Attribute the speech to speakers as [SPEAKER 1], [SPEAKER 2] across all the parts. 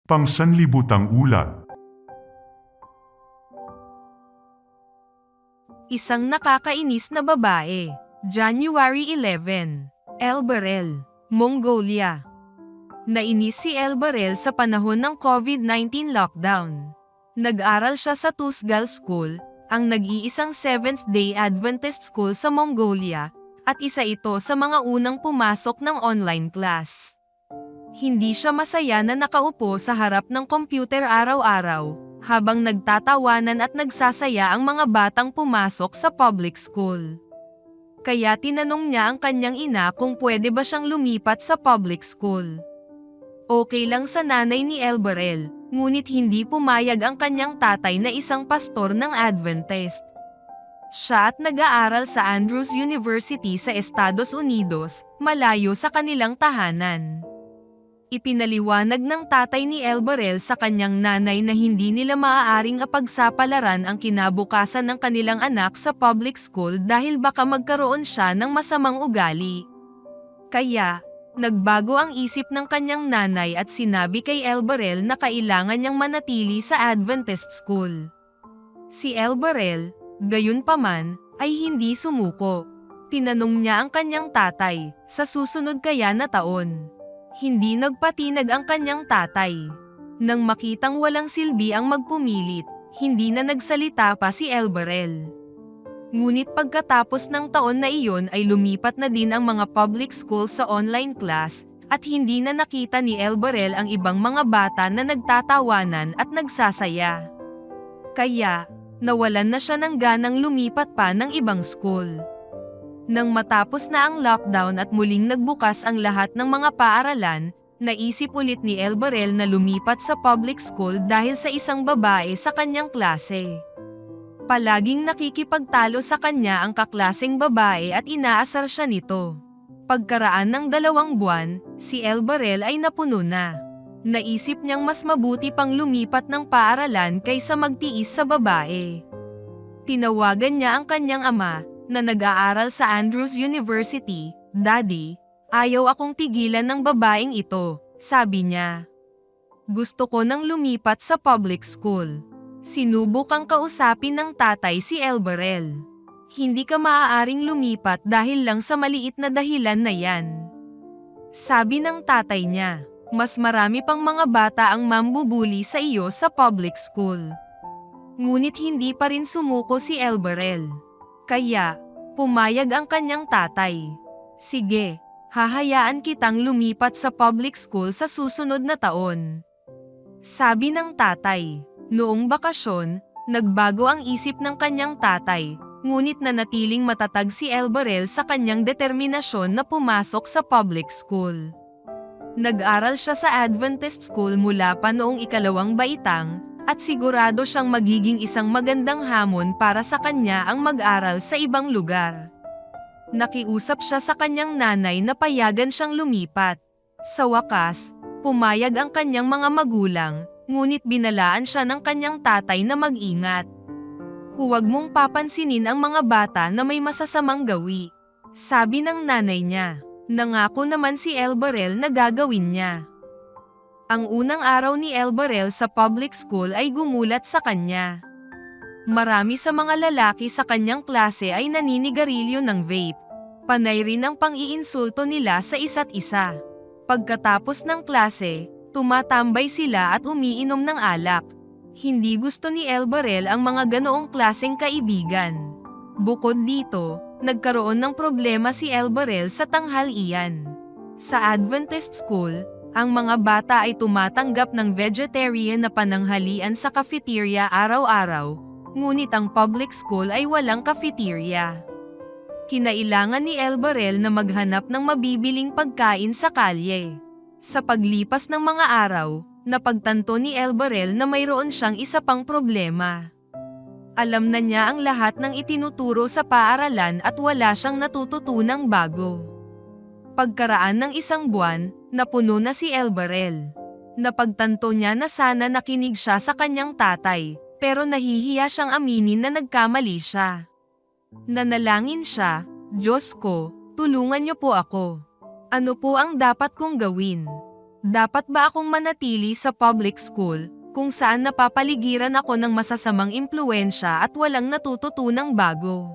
[SPEAKER 1] Pangsanlibutang ulat.
[SPEAKER 2] Isang nakakainis na babae. January 11. Elberel, Mongolia. Nainis si Elberel sa panahon ng COVID-19 lockdown. Nag-aral siya sa Tusgal School, ang nag-iisang Seventh-day Adventist school sa Mongolia, at isa ito sa mga unang pumasok ng online class. Hindi siya masaya na nakaupo sa harap ng computer araw-araw, habang nagtatawanan at nagsasaya ang mga batang pumasok sa public school. Kaya tinanong niya ang kanyang ina kung pwede ba siyang lumipat sa public school. Okay lang sa nanay ni Elberel, ngunit hindi pumayag ang kanyang tatay na isang pastor ng Adventist. Siya at nag-aaral sa Andrews University sa Estados Unidos, malayo sa kanilang tahanan. Ipinaliwanag ng tatay ni Elberel sa kanyang nanay na hindi nila maaaring apagsapalaran ang kinabukasan ng kanilang anak sa public school dahil baka magkaroon siya ng masamang ugali. Kaya, nagbago ang isip ng kanyang nanay at sinabi kay Elberel na kailangan niyang manatili sa Adventist school. Si Elberel, gayunpaman, ay hindi sumuko. Tinanong niya ang kanyang tatay, sa susunod kaya na taon. Hindi nagpatinag ang kanyang tatay. Nang makitang walang silbi ang magpumilit, hindi na nagsalita pa si Elberel. Ngunit pagkatapos ng taon na iyon ay lumipat na din ang mga public school sa online class, at hindi na nakita ni Elberel ang ibang mga bata na nagtatawanan at nagsasaya. Kaya, nawalan na siya ng ganang lumipat pa ng ibang school. Nang matapos na ang lockdown at muling nagbukas ang lahat ng mga paaralan, naisip ulit ni Elberel na lumipat sa public school dahil sa isang babae sa kanyang klase. Palaging nakikipagtalo sa kanya ang kaklaseng babae at inaasar siya nito. Pagkaraan ng 2 buwan, si Elberel ay napuno na. Naisip niyang mas mabuti pang lumipat ng paaralan kaysa magtiis sa babae. Tinawagan niya ang kanyang ama, na nag-aaral sa Andrews University. "Daddy, ayaw akong tigilan ng babaeng ito," sabi niya. "Gusto ko nang lumipat sa public school." Sinubukang kausapin ng tatay si Elberel. "Hindi ka maaaring lumipat dahil lang sa maliit na dahilan na yan," sabi ng tatay niya. "Mas marami pang mga bata ang mambubuli sa iyo sa public school." Ngunit hindi pa rin sumuko si Elberel. Kaya, pumayag ang kanyang tatay. "Sige, hahayaan kitang lumipat sa public school sa susunod na taon," sabi ng tatay. Noong bakasyon, nagbago ang isip ng kanyang tatay, ngunit nanatiling matatag si Elberel sa kanyang determinasyon na pumasok sa public school. Nag-aral siya sa Adventist school mula pa noong 2 baitang, at sigurado siyang magiging isang magandang hamon para sa kanya ang mag-aral sa ibang lugar. Nakiusap siya sa kanyang nanay na payagan siyang lumipat. Sa wakas, pumayag ang kanyang mga magulang, ngunit binalaan siya ng kanyang tatay na mag-ingat. "Huwag mong papansinin ang mga bata na may masasamang gawi," sabi ng nanay niya. Nangako naman si Elberel na gagawin niya. Ang unang araw ni Elberel sa public school ay gumulat sa kanya. Marami sa mga lalaki sa kanyang klase ay naninigarilyo ng vape. Panay rin ang pang-iinsulto nila sa isa't isa. Pagkatapos ng klase, tumatambay sila at umiinom ng alak. Hindi gusto ni Elberel ang mga ganoong klaseng kaibigan. Bukod dito, nagkaroon ng problema si Elberel sa tanghalian. Sa Adventist school, ang mga bata ay tumatanggap ng vegetarian na pananghalian sa cafeteria araw-araw, ngunit ang public school ay walang cafeteria. Kinailangan ni Elberel na maghanap ng mabibiling pagkain sa kalye. Sa paglipas ng mga araw, napagtanto ni Elberel na mayroon siyang isa pang problema. Alam na niya ang lahat ng itinuturo sa paaralan at wala siyang natututunang bago. Pagkaraan ng 1 buwan, napuno na si Elberel. Napagtanto niya na sana nakinig siya sa kanyang tatay, pero nahihiya siyang aminin na nagkamali siya. Nanalangin siya, "Diyos ko, tulungan niyo po ako. Ano po ang dapat kong gawin?" Dapat ba akong manatili sa public school, kung saan napapaligiran ako ng masasamang impluensya at walang natututunang bago?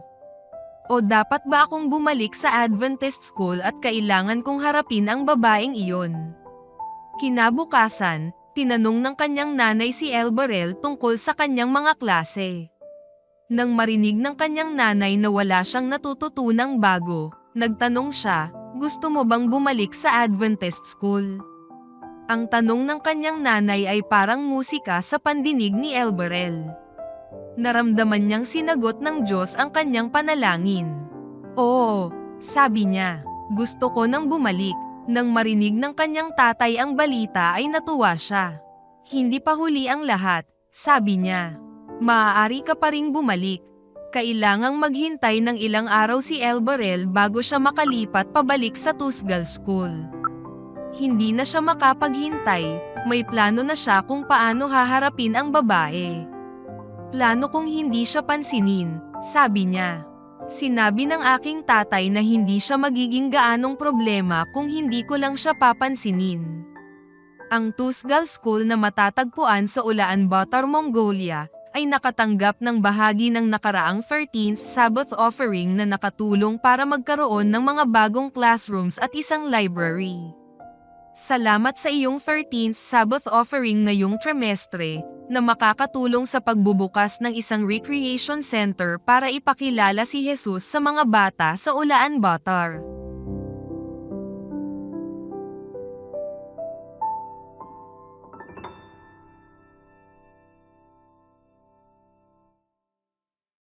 [SPEAKER 2] O dapat ba akong bumalik sa Adventist school at kailangan kong harapin ang babaeng iyon? Kinabukasan, tinanong ng kanyang nanay si Elbarel tungkol sa kanyang mga klase. Nang marinig ng kanyang nanay na wala siyang natututunang bago, nagtanong siya, gusto mo bang bumalik sa Adventist school? Ang tanong ng kanyang nanay ay parang musika sa pandinig ni Elbarel. Naramdaman niyang sinagot ng Diyos ang kanyang panalangin. Oo, sabi niya, gusto ko nang bumalik. Nang marinig ng kanyang tatay ang balita ay natuwa siya. Hindi pa huli ang lahat, sabi niya. Maaari ka pa ring bumalik. Kailangang maghintay ng ilang araw si Elbarel bago siya makalipat pabalik sa Tusgal School. Hindi na siya makapaghintay, may plano na siya kung paano haharapin ang babae. Plano kong hindi siya pansinin, sabi niya. Sinabi ng aking tatay na hindi siya magiging gaanong problema kung hindi ko lang siya papansinin. Ang Tusgal School na matatagpuan sa Ulaanbaatar, Mongolia, ay nakatanggap ng bahagi ng nakaraang 13th Sabbath offering na nakatulong para magkaroon ng mga bagong classrooms at isang library. Salamat sa iyong 13th Sabbath offering ngayong trimestre, na makakatulong sa pagbubukas ng isang recreation center para ipakilala si Jesus sa mga bata sa Ulaanbaatar.